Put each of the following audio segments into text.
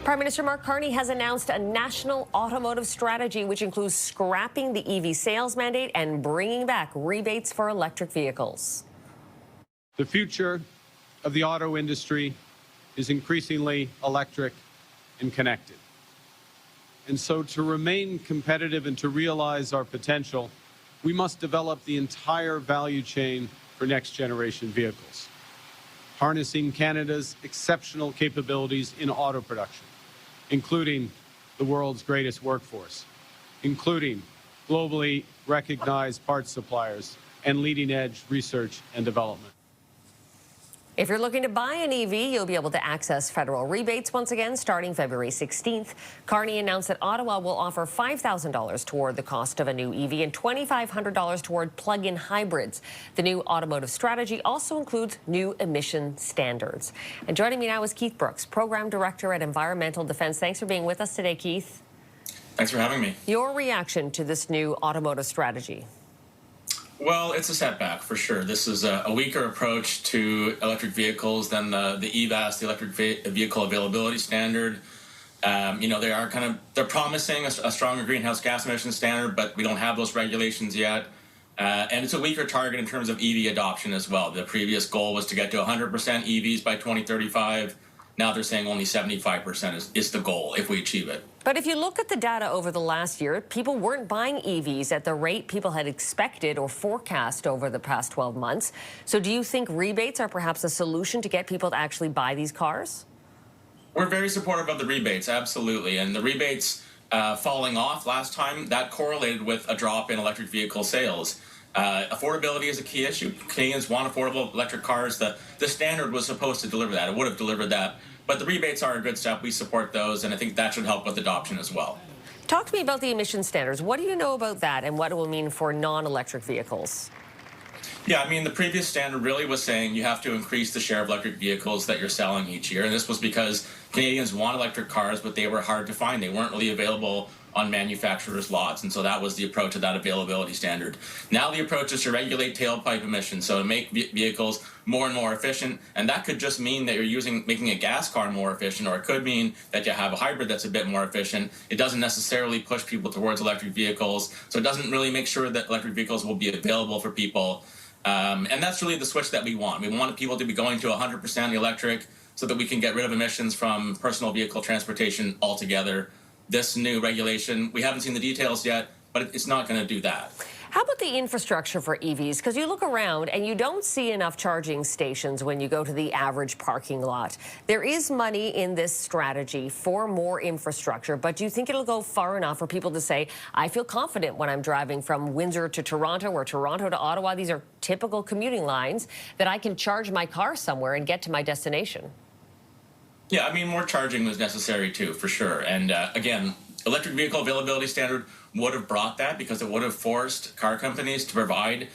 Prime Minister Mark Carney has announced a national automotive strategy which includes scrapping the EV sales mandate and bringing back rebates for electric vehicles. The future of the auto industry is increasingly electric and connected. And so to remain competitive and to realize our potential, we must develop the entire value chain for next generation vehicles, harnessing Canada's exceptional capabilities in auto production, including the world's greatest workforce, including globally recognized parts suppliers and leading-edge research and development. If you're looking to buy an EV, you'll be able to access federal rebates once again starting February 16th. Carney announced that Ottawa will offer $5,000 toward the cost of a new EV and $2,500 toward plug-in hybrids. The new automotive strategy also includes new emission standards. And joining me now is Keith Brooks, Program Director at Environmental Defence. Thanks for being with us today, Keith. Thanks for having me. Your reaction to this new automotive strategy? Well, it's a setback for sure. This is a weaker approach to electric vehicles than the EVAS, the Electric Vehicle Availability Standard. They're promising a stronger greenhouse gas emission standard, but we don't have those regulations yet. And it's a weaker target in terms of EV adoption as well. The previous goal was to get to 100% EVs by 2035. Now they're saying only 75% is the goal if we achieve it. But if you look at the data over the last year, people weren't buying EVs at the rate people had expected or forecast over the past 12 months. So do you think rebates are perhaps a solution to get people to actually buy these cars? We're very supportive of the rebates, absolutely. And the rebates falling off last time, that correlated with a drop in electric vehicle sales. Affordability is a key issue. Canadians want affordable electric cars. The standard was supposed to deliver that. It would have delivered that. But the rebates are a good step. We support those, and I think that should help with adoption as well. Talk to me about the emission standards. What do you know about that and what it will mean for non-electric vehicles? Yeah, I mean, the previous standard really was saying you have to increase the share of electric vehicles that you're selling each year. And this was because Canadians want electric cars, but they were hard to find. They weren't really available on manufacturers' lots. And so that was the approach of that availability standard. Now the approach is to regulate tailpipe emissions, so to make vehicles more and more efficient. And that could just mean that you're making a gas car more efficient, or it could mean that you have a hybrid that's a bit more efficient. It doesn't necessarily push people towards electric vehicles. So it doesn't really make sure that electric vehicles will be available for people. And that's really the switch that we want. We want people to be going to 100% electric so that we can get rid of emissions from personal vehicle transportation altogether. This new regulation, we haven't seen the details yet, but it's not going to do that. How about the infrastructure for EVs? Because you look around and you don't see enough charging stations when you go to the average parking lot. There is money in this strategy for more infrastructure, but do you think it'll go far enough for people to say, I feel confident when I'm driving from Windsor to Toronto or Toronto to Ottawa, these are typical commuting lines, that I can charge my car somewhere and get to my destination? Yeah, I mean, more charging was necessary too, for sure. And again, electric vehicle availability standard would have brought that because it would have forced car companies to provide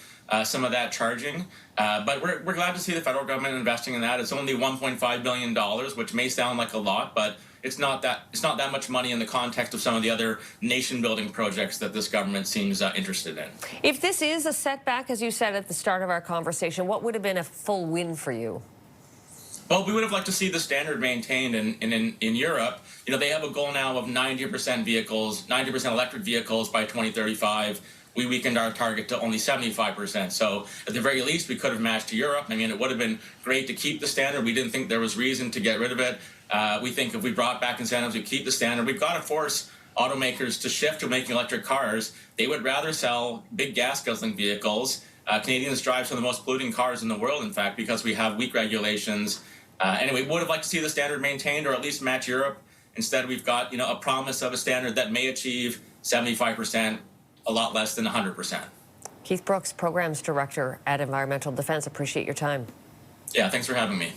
some of that charging. But we're glad to see the federal government investing in that. It's only $1.5 billion, which may sound like a lot, but it's not that much money in the context of some of the other nation-building projects that this government seems interested in. If this is a setback, as you said at the start of our conversation, what would have been a full win for you? Well, we would have liked to see the standard maintained in Europe. You know, they have a goal now of 90% vehicles, 90% electric vehicles by 2035. We weakened our target to only 75%. So at the very least, we could have matched Europe. I mean, it would have been great to keep the standard. We didn't think there was reason to get rid of it. We think if we brought back incentives, we keep the standard. We've got to force automakers to shift to making electric cars. They would rather sell big gas-guzzling vehicles. Canadians drive some of the most polluting cars in the world, in fact, because we have weak regulations. Anyway, would have liked to see the standard maintained or at least match Europe. Instead, we've got, a promise of a standard that may achieve 75%, a lot less than 100%. Keith Brooks, Programs Director at Environmental Defence. Appreciate your time. Yeah, thanks for having me.